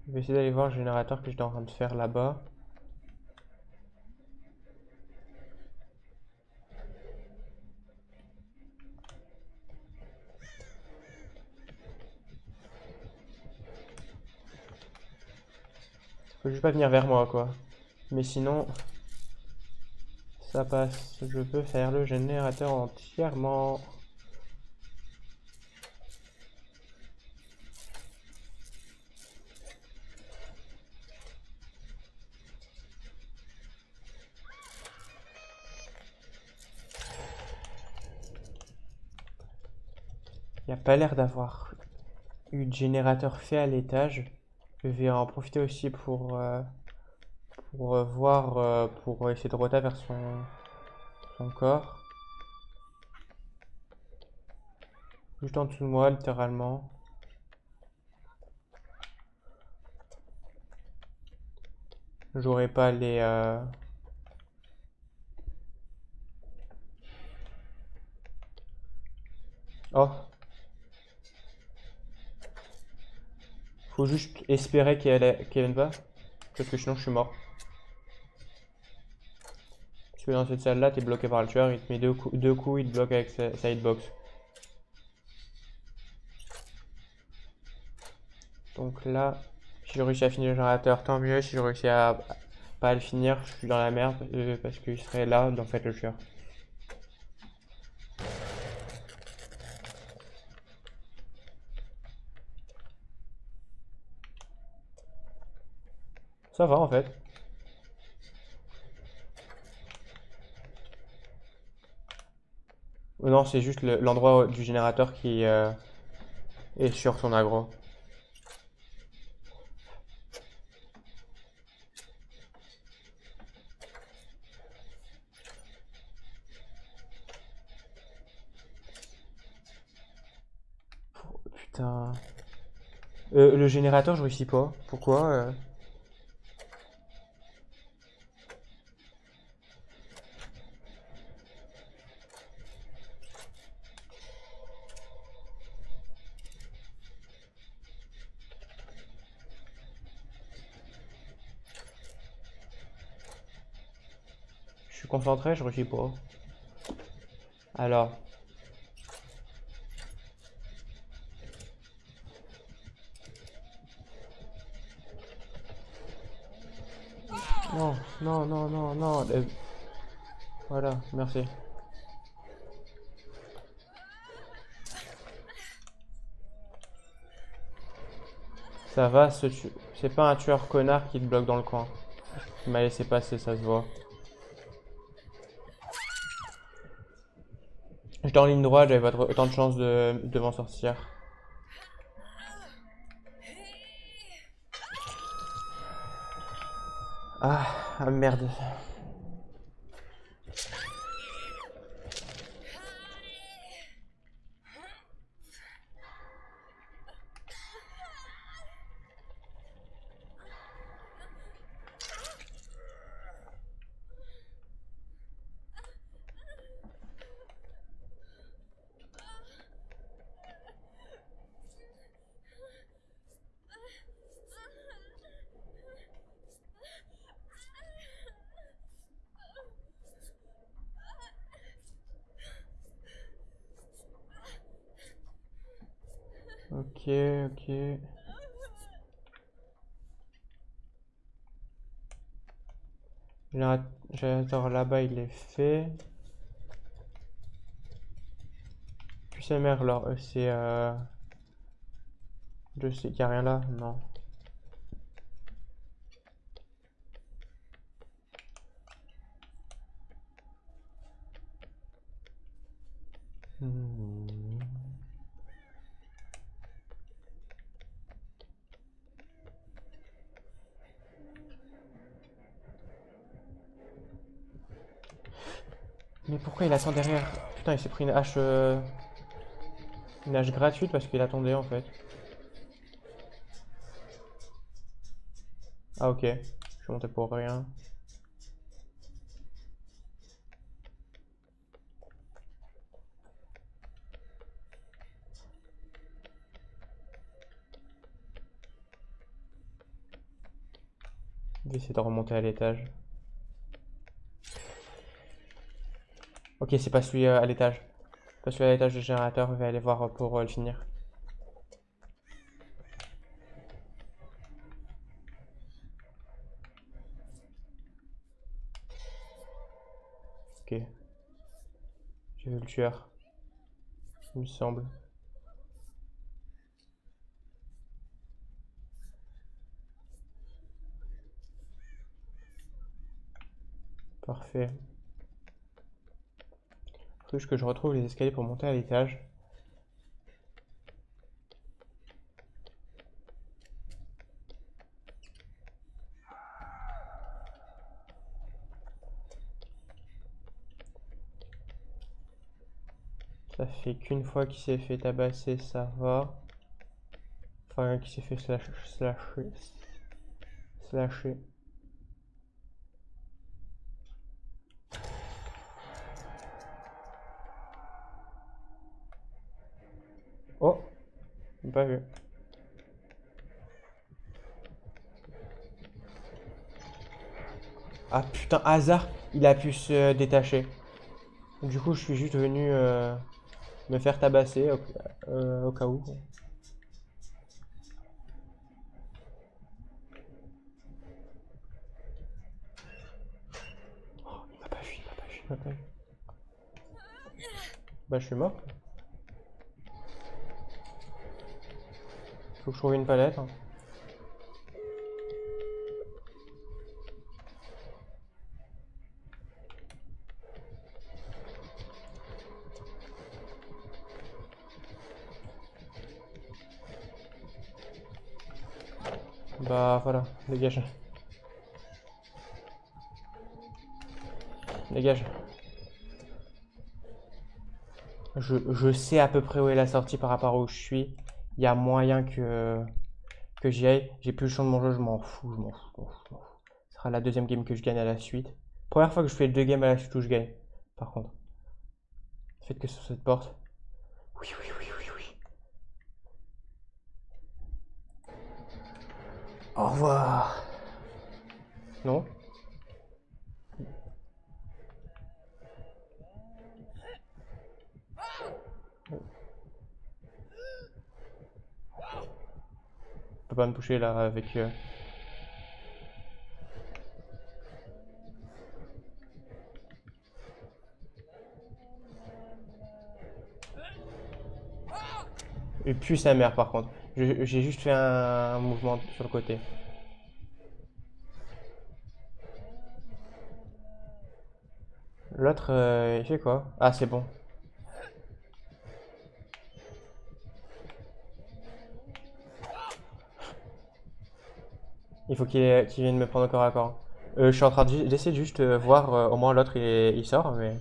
Je vais essayer d'aller voir le générateur que j'étais en train de faire là-bas. Faut juste pas venir vers moi, quoi. Mais sinon, ça passe. Je peux faire le générateur entièrement. Il n'y a pas l'air d'avoir eu de générateur fait à l'étage. Je vais en profiter aussi pour voir, pour essayer de roter vers son corps. Juste en dessous de moi, littéralement. J'aurais pas les... Oh, faut juste espérer qu'elle vienne pas. Parce que sinon je suis mort. Tu es dans cette salle là, t'es bloqué par le tueur, il te met deux coups, il te bloque avec sa hitbox. Donc là, si j'ai réussi à finir le générateur, tant mieux. Si j'ai réussi à pas le finir, je suis dans la merde parce qu'il serait là, en fait, le tueur. Ça va en fait. Non, c'est juste l'endroit du générateur qui est sur son aggro. Putain. Le générateur, je réussis pas. Pourquoi Je suis concentré, je réussis pas. Alors. Non, non, non, non, non. Voilà, merci. Ça va, c'est pas un tueur connard qui te bloque dans le coin. Il m'a laissé passer, ça se voit. J'étais en ligne droite, j'avais pas autant de chance de m'en sortir. Ah, merde. Ok, ok. Générateur là-bas, il est fait. Puis sa mère, alors, c'est... Je sais qu'il n'y a rien là, non. Hmm. Mais pourquoi il attend derrière? Putain, il s'est pris une hache gratuite parce qu'il attendait en fait. Ah ok, je suis monté pour rien. Je vais essayer de remonter à l'étage. Ok, c'est pas celui à l'étage. Pas celui à l'étage du générateur, je vais aller voir pour le finir. Ok, j'ai vu le tueur, il me semble. Parfait. Faut juste que je retrouve les escaliers pour monter à l'étage. Ça fait qu'une fois qu'il s'est fait tabasser, ça va. Enfin, qu'il s'est fait slasher. Oh, j'ai pas vu. Ah putain, hasard. il a pu se détacher. Du coup, je suis juste venu me faire tabasser au cas où. Il m'a pas vu, il m'a pas vu, il m'a pas vu. Bah, je suis mort. Faut que je trouve une palette. Hein. Bah, voilà, dégage. Dégage. Je sais à peu près où est la sortie par rapport à où je suis. Il y a moyen que j'y aille. J'ai plus le champ de mon jeu, je m'en fous, je m'en fous, je m'en fous, je m'en fous. Ce sera la deuxième game que je gagne à la suite. Première fois que je fais 2 games à la suite où je gagne, par contre. Faites que sur cette porte. Oui, oui, oui, oui, oui. Au revoir. Non? Je peux pas me toucher là avec... Et puis sa mère par contre. J'ai juste fait un mouvement sur le côté. L'autre, il fait quoi? Ah, c'est bon. Il faut qu'il vienne me prendre au corps à corps. Je suis en train d'essayer de juste voir, au moins l'autre il sort, mais...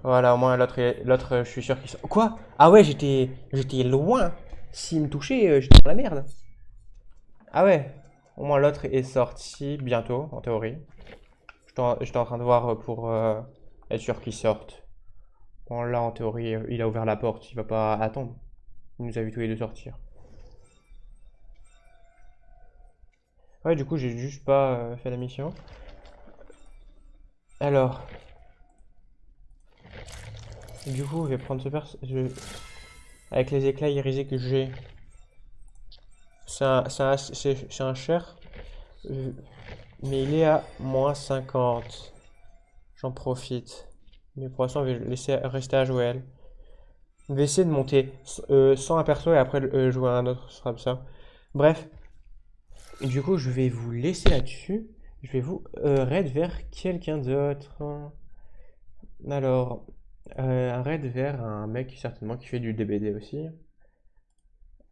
Voilà, au moins l'autre, je suis sûr qu'il sort. Quoi? Ah ouais, j'étais loin. S'il me touchait, j'étais dans la merde. Ah ouais, au moins l'autre est sorti bientôt, en théorie. J'étais en train de voir pour être sûr qu'il sorte. Bon, là, en théorie, il a ouvert la porte, il va pas attendre. Il nous a vu tous les deux sortir. Ouais, du coup, j'ai juste pas fait la mission. Alors, du coup, je vais prendre ce avec les éclats irisés que j'ai. C'est un cher, euh, mais il est à -50. J'en profite. Mais pour l'instant, je vais le laisser rester à Joël. Je vais essayer de monter sans un perso et après jouer à un autre, ce sera ça. Bref, du coup, je vais vous laisser là-dessus. Je vais vous raid vers quelqu'un d'autre. Alors, un raid vers un mec certainement qui fait du DBD aussi.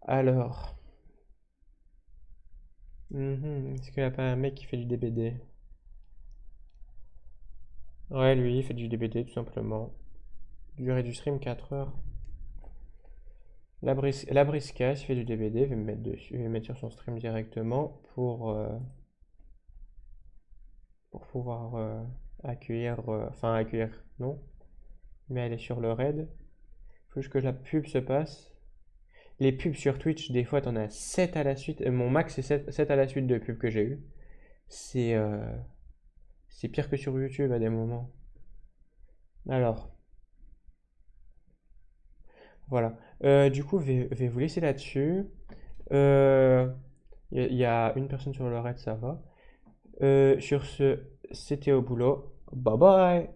Alors, est-ce qu'il n'y a pas un mec qui fait du DBD? Ouais, lui, il fait du DBD tout simplement. Durée du stream 4 heures. La Briscasse fait du DBD, je vais me mettre dessus, je vais me mettre sur son stream directement pour pouvoir accueillir, enfin accueillir, non, mais elle est sur le raid. Faut juste que la pub se passe. Les pubs sur Twitch, des fois, t'en as 7 à la suite. Mon max, c'est 7 à la suite de pubs que j'ai eu. C'est c'est pire que sur YouTube à des moments. Alors, voilà. Du coup, je vais vous laisser là-dessus. Il y a une personne sur le raid, ça va. Sur ce, c'était au boulot. Bye bye!